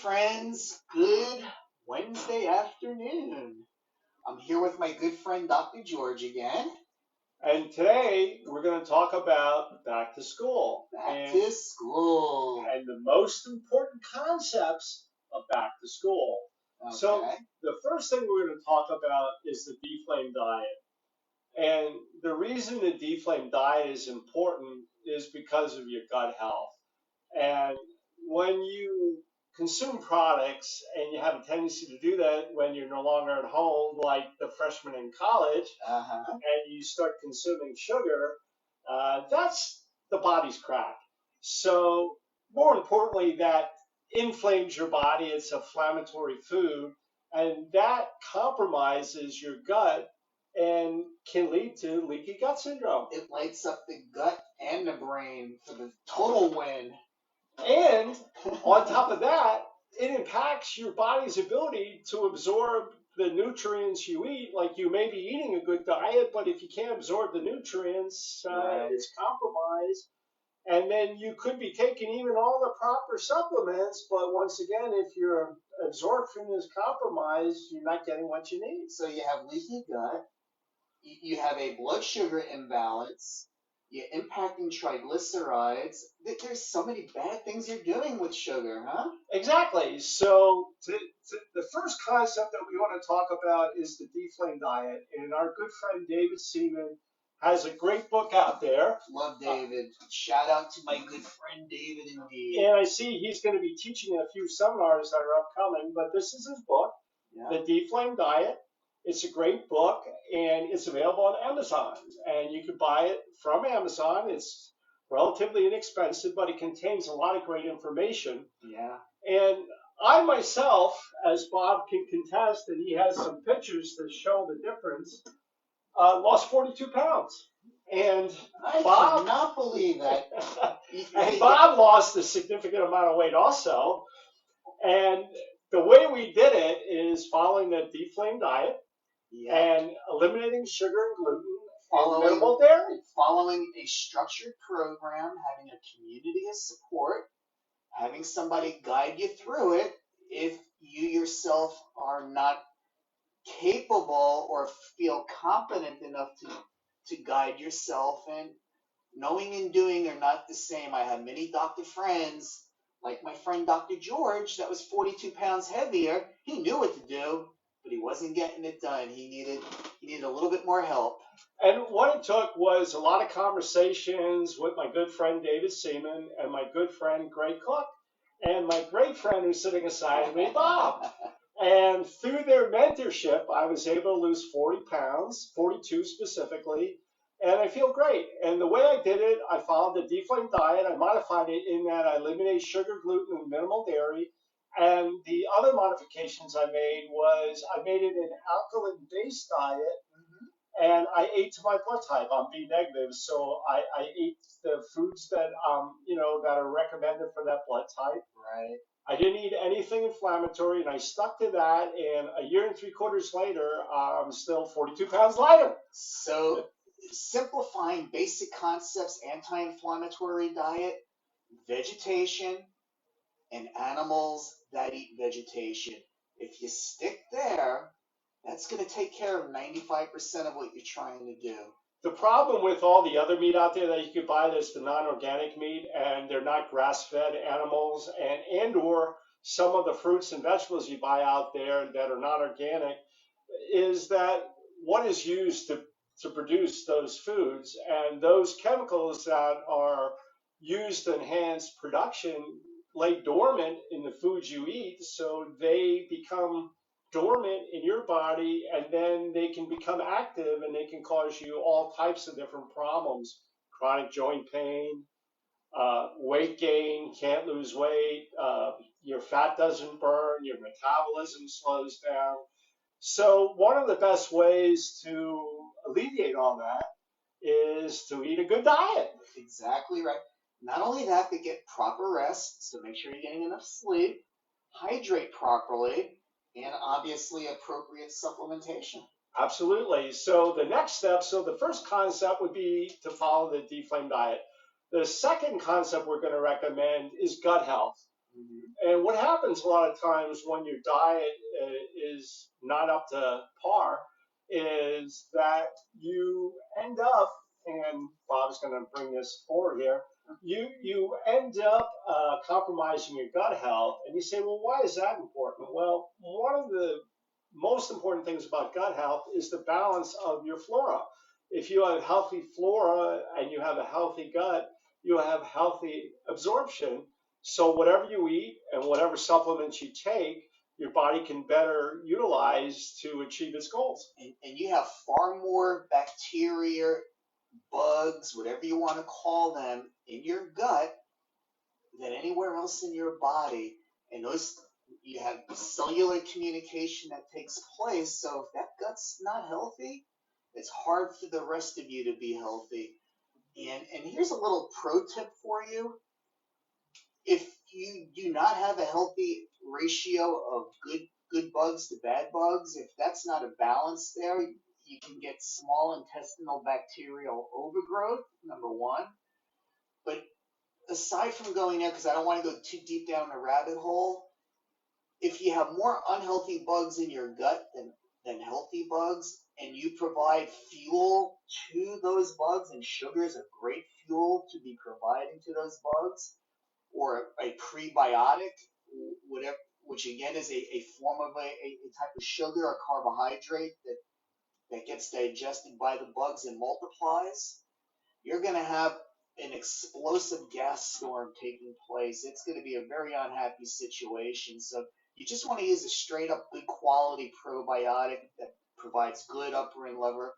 friends, good Wednesday afternoon. I'm here with my good friend Dr. George again. And today we're going to talk about back to school Back to school. and the most important concepts of back to school. Okay. So the first thing we're going to talk about is the deflame diet. And the reason the deflame diet is important is because of your gut health. And when you consume products and you have a tendency to do that when you're no longer at home, like the freshman in college, and you start consuming sugar, that's the body's crack. So more importantly, that inflames your body. It's an inflammatory food, and that compromises your gut and can lead to leaky gut syndrome. It lights up the gut and the brain for the total win. And on top of that, it impacts your body's ability to absorb the nutrients you eat. Like, you may be eating a good diet, but if you can't absorb the nutrients, it's compromised. And then you could be taking even all the proper supplements, but once again, if your absorption is compromised, you're not getting what you need. So you have leaky gut, you have a blood sugar imbalance, you're impacting triglycerides. There's so many bad things you're doing with sugar, huh? Exactly. So the first concept that we want to talk about is the deflame diet. And our good friend David Seaman has a great book out there. Love David. Shout out to my good friend David indeed. And I see he's going to be teaching a few seminars that are upcoming, but this is his book, The Deflame Diet. It's a great book, and it's available on Amazon. And you can buy it from Amazon. It's relatively inexpensive, but it contains a lot of great information. Yeah. And I myself, as Bob can contest, and he has some pictures that show the difference, lost 42 pounds. And I Bob, cannot believe that. And Bob lost a significant amount of weight also. And the way we did it is following the deflame diet. And eliminating sugar and gluten, and minimal dairy. Following a structured program, having a community of support, having somebody guide you through it if you yourself are not capable or feel competent enough to guide yourself. And knowing and doing are not the same. I have many doctor friends, like my friend Dr. George, that was 42 pounds heavier. He knew what to do, but he wasn't getting it done. He needed a little bit more help. And what it took was a lot of conversations with my good friend David Seaman and my good friend Greg Cook and my great friend who's sitting aside of me, Bob. And through their mentorship, I was able to lose 40 pounds, 42 specifically, and I feel great. And the way I did it, I followed the deflame diet. I modified it in that I eliminated sugar, gluten, and minimal dairy. And the other modifications I made was I made it an alkaline-based diet, and I ate to my blood type. I'm B negative, so I ate the foods that that are recommended for that blood type. Right. I didn't eat anything inflammatory, and I stuck to that. And a year and 3/4 later, I'm still 42 pounds lighter. So, simplifying basic concepts: anti-inflammatory diet, vegetation, and animals that eat vegetation. If you stick there, that's going to take care of 95% of what you're trying to do. The problem with all the other meat out there that you could buy that's the non-organic meat, and they're not grass-fed animals, and or some of the fruits and vegetables you buy out there that are not organic, is that what is used to produce those foods, and those chemicals that are used to enhance production lay dormant in the foods you eat, so they become dormant in your body, and then they can become active, and they can cause you all types of different problems: chronic joint pain, weight gain, can't lose weight, your fat doesn't burn, your metabolism slows down. So one of the best ways to alleviate all that is to eat a good diet. Exactly right. Not only that, but get proper rest, so make sure you're getting enough sleep, hydrate properly, and obviously appropriate supplementation. Absolutely. So the next step, so the first concept would be to follow the deflame diet. The second concept we're going to recommend is gut health. And what happens a lot of times when your diet is not up to par is that you end up, and Bob's going to bring this forward here, you end up compromising your gut health. And you say, well, why is that important? Well, one of the most important things about gut health is the balance of your flora. If you have healthy flora and you have a healthy gut, you have healthy absorption. So whatever you eat and whatever supplements you take, your body can better utilize to achieve its goals. And you have far more bacteria, bugs, whatever you want to call them, in your gut than anywhere else in your body. And those, you have cellular communication that takes place. So if that gut's not healthy, it's hard for the rest of you to be healthy. And here's a little pro tip for you. If you do not have a healthy ratio of good bugs to bad bugs, if that's not a balance there, you can get small intestinal bacterial overgrowth, number one. But aside from going there, because I don't want to go too deep down the rabbit hole, if you have more unhealthy bugs in your gut than healthy bugs, and you provide fuel to those bugs, and sugar is a great fuel to be providing to those bugs, or a prebiotic, whatever, which again is a form of a type of sugar or carbohydrate that gets digested by the bugs and multiplies, you're going to have an explosive gas storm taking place. It's going to be a very unhappy situation. So you just want to use a straight up good quality probiotic that provides good upper and lower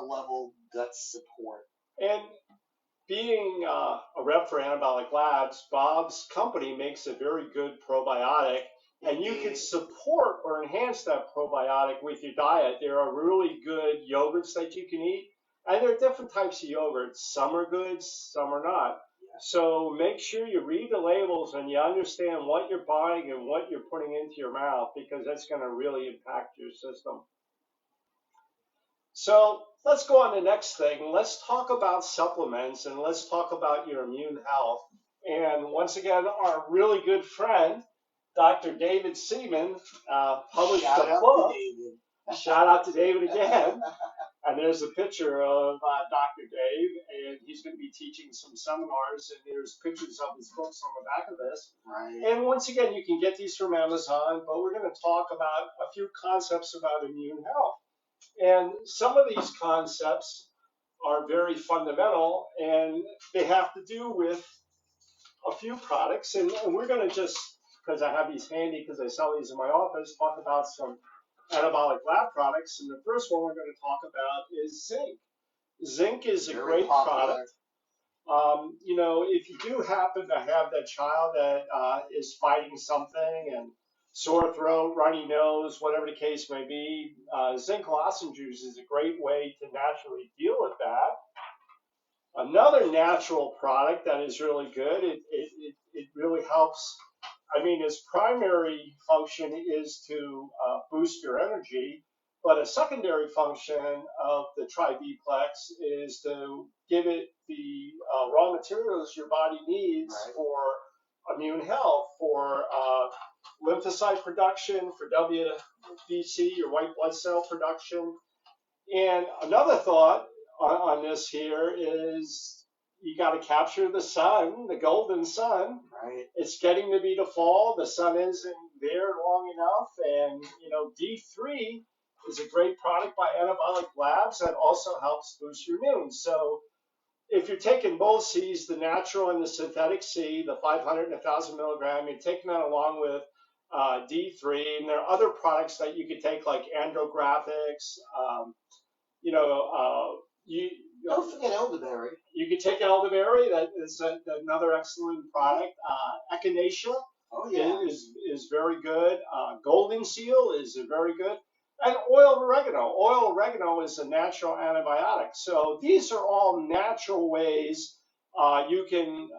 level gut support. And being a rep for Anabolic Labs, Bob's company makes a very good probiotic, and you can support or enhance that probiotic with your diet. There are really good yogurts that you can eat, and there are different types of yogurts. Some are good, some are not. So make sure you read the labels and you understand what you're buying and what you're putting into your mouth, because that's going to really impact your system. So let's go on to the next thing. Let's talk about supplements and let's talk about your immune health. And once again, our really good friend, Dr. David Seaman, published a book. Shout out to David again. And there's a picture of Dr. Dave, and he's going to be teaching some seminars, and there's pictures of his books on the back of this. Right. And once again, you can get these from Amazon, but we're going to talk about a few concepts about immune health. And some of these concepts are very fundamental, and they have to do with a few products. And we're going to just, because I have these handy, because I sell these in my office, talk about some Anabolic Lab products. And the first one we're going to talk about is zinc. Zinc is a great product. You know, if you do happen to have that child that is fighting something and sore throat, runny nose, whatever the case may be, zinc lozenges is a great way to naturally deal with that. Another natural product that is really good, it really helps. I mean, its primary function is to boost your energy, but a secondary function of the tribeplex is to give it the raw materials your body needs for immune health, for lymphocyte production, for WBC, your white blood cell production. And another thought on this here is you got to capture the sun, the golden sun. Right. It's getting to be the fall. The sun isn't there long enough. And, you know, D3 is a great product by Anabolic Labs that also helps boost your immune. So if you're taking both C's, the natural and the synthetic C, the 500 and 1,000 milligram, you're taking that along with D3. And there are other products that you could take, like andrographics. Don't forget elderberry. You could take elderberry. That is another excellent product. Echinacea is very good. Golden seal is very good. And oil oregano. Oil oregano is a natural antibiotic. So these are all natural ways you can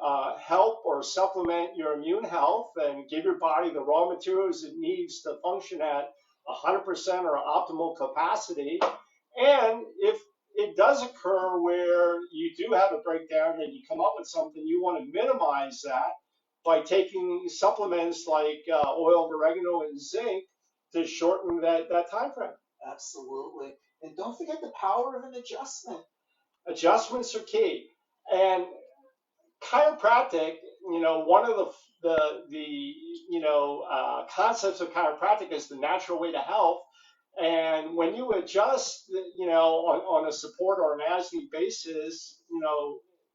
help or supplement your immune health and give your body the raw materials it needs to function at 100% or optimal capacity. And if it does occur where you do have a breakdown and you come up with something, you want to minimize that by taking supplements like oil of oregano and zinc to shorten that time frame. Absolutely. And don't forget the power of an adjustment. Adjustments are key. And chiropractic, one of the concepts of chiropractic is the natural way to health. And when you adjust, on a support or an as-need basis,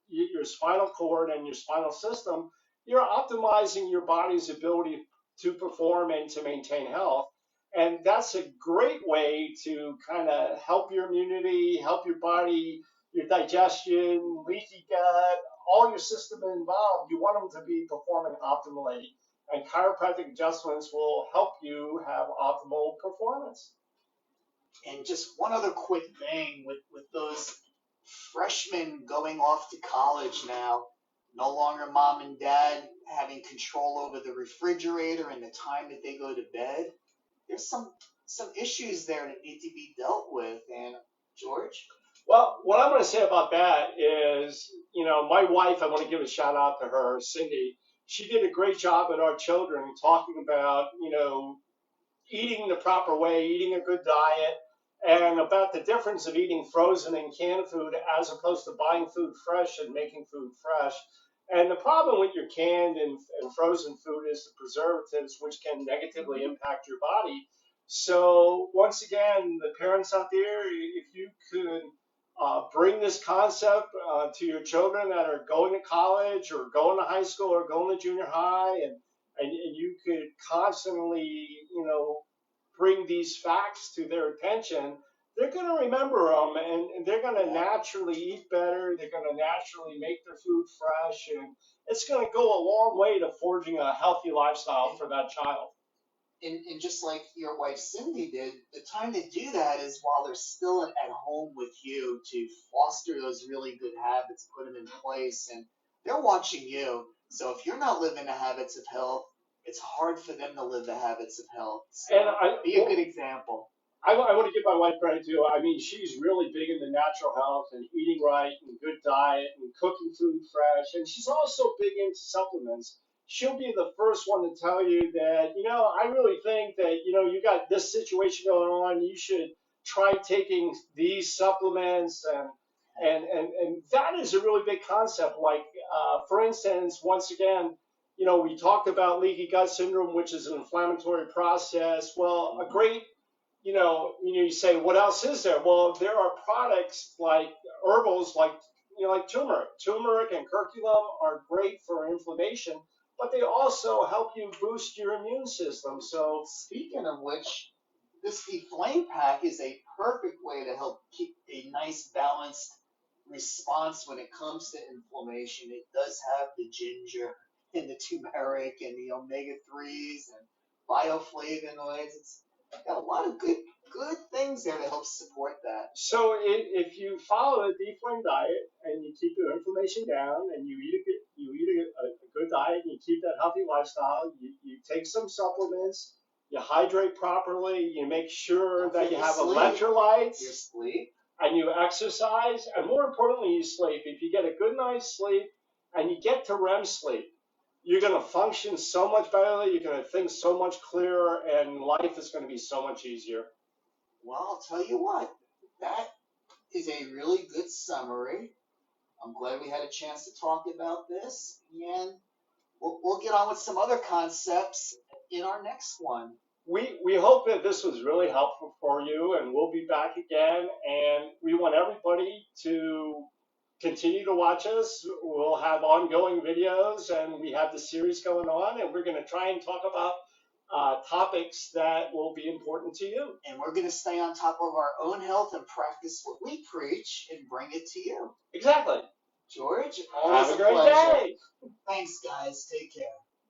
your spinal cord and your spinal system, you're optimizing your body's ability to perform and to maintain health. And that's a great way to kind of help your immunity, help your body, your digestion, leaky gut, all your system involved. You want them to be performing optimally. And chiropractic adjustments will help you have optimal performance. And just one other quick thing with those freshmen going off to college now, no longer mom and dad having control over the refrigerator and the time that they go to bed. There's some issues there that need to be dealt with. And George? Well, what I'm going to say about that is, my wife, I want to give a shout out to her, Cindy. She did a great job at Our Children talking about, eating the proper way, eating a good diet, and about the difference of eating frozen and canned food as opposed to buying food fresh and making food fresh. And the problem with your canned and frozen food is the preservatives, which can negatively impact your body. So once again, the parents out there, if you could bring this concept to your children that are going to college or going to high school or going to junior high, and you could constantly, bring these facts to their attention, they're going to remember them, and they're going to naturally eat better. They're going to naturally make their food fresh, and it's going to go a long way to forging a healthy lifestyle for that child. And just like your wife Cindy did, the time to do that is while they're still at home with you, to foster those really good habits, put them in place, and they're watching you. So if you're not living the habits of health, it's hard for them to live the habits of health. So be a good example. I want to give my wife credit too. I mean, she's really big into natural health and eating right and good diet and cooking food fresh. And she's also big into supplements. She'll be the first one to tell you that, I really think that, you got this situation going on. You should try taking these supplements. And that is a really big concept. Like, for instance, once again, we talked about leaky gut syndrome, which is an inflammatory process. Well, a great you say, what else is there? Well, there are products like herbals, like turmeric. Turmeric and curcumin are great for inflammation, but they also help you boost your immune system. So, speaking of which, this Deflame Pack is a perfect way to help keep a nice balanced response when it comes to inflammation. It does have the ginger and the turmeric and the omega-3s and bioflavonoids. It's got a lot of good things there to help support that. So if you follow the Deflame diet and you keep your inflammation down and you eat a good diet and you keep that healthy lifestyle, you take some supplements, you hydrate properly, you make sure that you have electrolytes, you sleep, and you exercise, and more importantly, you sleep. If you get a good night's sleep and you get to REM sleep, you're going to function so much better, you're going to think so much clearer, and life is going to be so much easier. Well, I'll tell you what, that is a really good summary. I'm glad we had a chance to talk about this, and we'll get on with some other concepts in our next one. We hope that this was really helpful for you, and we'll be back again, and we want everybody to continue to watch us. We'll have ongoing videos, and we have the series going on, and we're going to try and talk about topics that will be important to you. And we're going to stay on top of our own health and practice what we preach and bring it to you. Exactly. George, always have a great day. Thanks, guys. Take care.